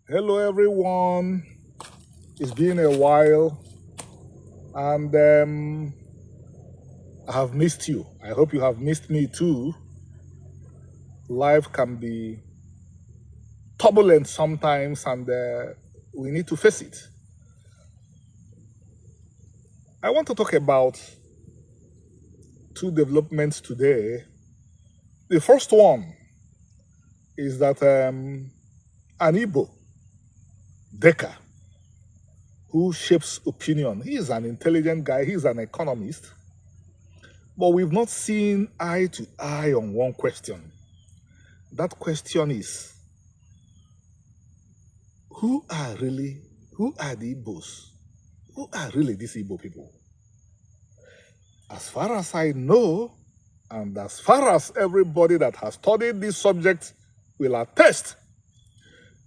Hello, everyone. It's been a while, and I have missed you. I hope you have missed me too. Life can be turbulent sometimes, and we need to face it. I want to talk about two developments today. The first one is that an Igbo, Deca, who shapes opinion, he is an intelligent guy, he's an economist, but we've not seen eye to eye on one question. That question is, who are the Igbos? Who are really these Igbo people? As far as I know, and as far as everybody that has studied this subject will attest,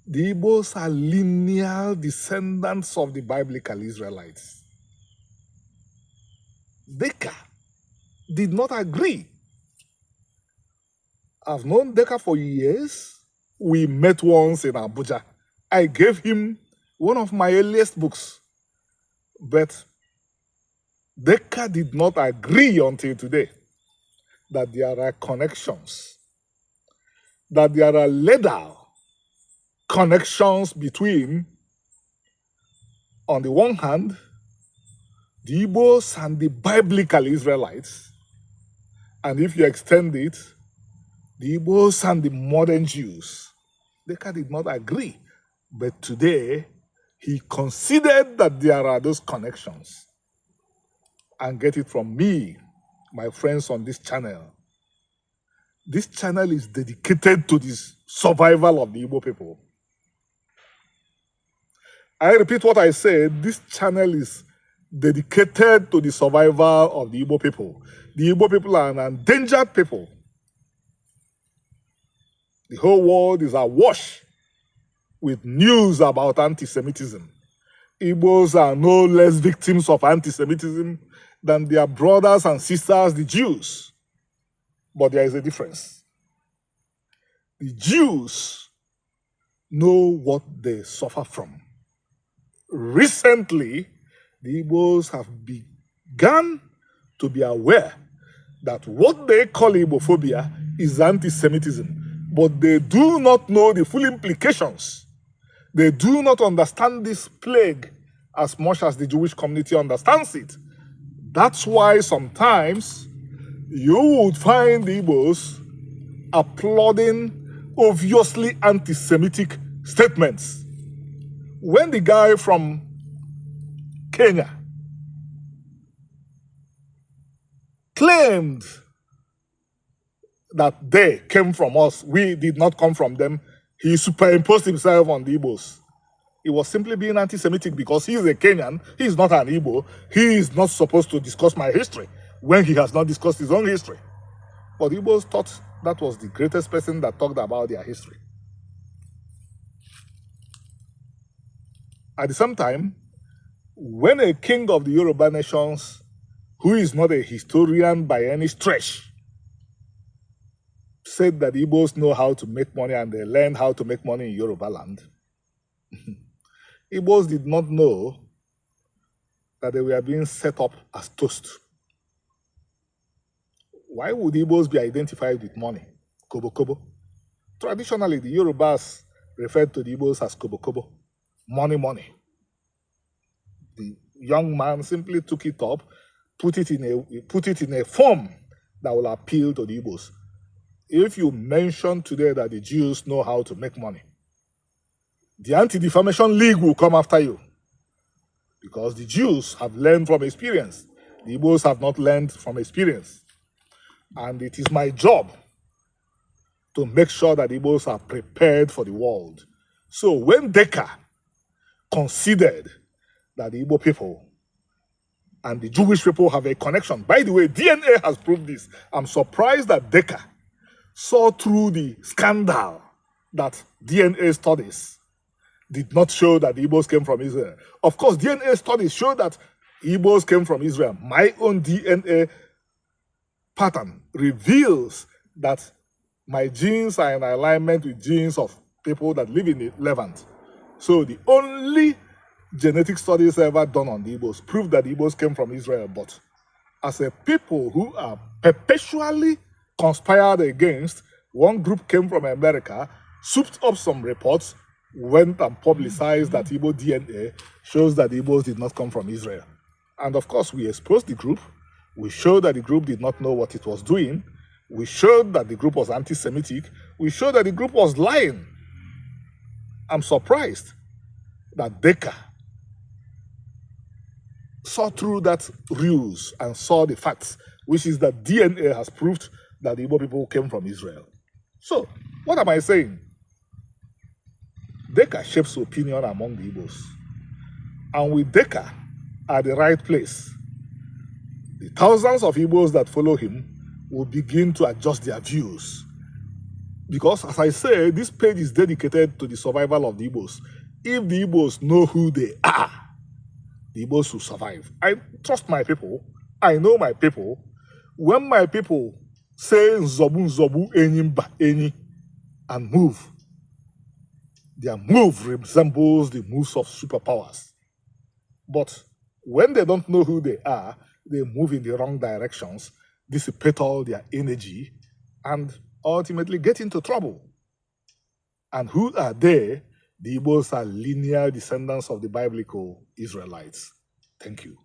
the Igbos are lineal descendants of the biblical Israelites. Deca did not agree. I've known Deca for years. We met once in Abuja. I gave him one of my earliest books, but Deca did not agree until today that there are connections, that there are later connections between, on the one hand, the Igbos and the biblical Israelites, and if you extend it, the Igbos and the modern Jews. Deca did not agree, but today he considered that there are those connections. And get it from me, my friends on this channel. This channel is dedicated to the survival of the Igbo people. I repeat what I said, this channel is dedicated to the survival of the Igbo people. The Igbo people are an endangered people. The whole world is awash with news about anti-Semitism. Igbos are no less victims of anti-Semitism than their brothers and sisters, the Jews. But there is a difference. The Jews know what they suffer from. Recently, the Igbos have begun to be aware that what they call Igbophobia is anti-Semitism, but they do not know the full implications. They do not understand this plague as much as the Jewish community understands it. That's why sometimes you would find the Igbos applauding obviously anti-Semitic statements. When the guy from Kenya claimed that they came from us, we did not come from them, he superimposed himself on the Igbos. He was simply being anti-Semitic because he is a Kenyan, he is not an Igbo, he is not supposed to discuss my history when he has not discussed his own history. But the Igbos thought that was the greatest person that talked about their history. At the same time, when a king of the Yoruba nations, who is not a historian by any stretch, said that Igbos know how to make money and they learned how to make money in Yoruba land, Igbos did not know that they were being set up as toast. Why would Igbos be identified with money? Kobo Kobo. Traditionally, the Yorubas referred to the Igbos as Kobo Kobo. Money, money. The young man simply took it up, put it in a form that will appeal to the Igbos. If you mention today that the Jews know how to make money, the Anti-Defamation League will come after you because the Jews have learned from experience. The Igbos have not learned from experience. And it is my job to make sure that Igbos are prepared for the world. So when Deca considered that the Igbo people and the Jewish people have a connection, by the way, DNA has proved this. I'm surprised that Deca saw through the scandal that DNA studies did not show that the Igbos came from Israel. Of course, DNA studies show that Igbos came from Israel. My own DNA pattern reveals that my genes are in alignment with genes of people that live in the Levant. So the only genetic studies ever done on the Igbos prove that the Igbos came from Israel, but as a people who are perpetually conspired against, one group came from America, souped up some reports, went and publicized that Igbo DNA shows that the Igbos did not come from Israel. And of course, we exposed the group. We showed that the group did not know what it was doing. We showed that the group was anti-Semitic. We showed that the group was lying. I'm surprised that Deca saw through that ruse and saw the facts, which is that DNA has proved that the Igbo people came from Israel. So, what am I saying? Deca shapes opinion among the Igbos. And with Deca at the right place, the thousands of Igbos that follow him will begin to adjust their views. Because, as I say, this page is dedicated to the survival of the Igbos. If the Igbos know who they are, the Igbos will survive. I trust my people. I know my people. When my people say Nzobu Nzobu Enyimba Enyi and move, their move resembles the moves of superpowers. But when they don't know who they are, they move in the wrong directions, dissipate all their energy, and ultimately get into trouble. And who are they? The Igbos are linear descendants of the biblical Israelites. Thank you.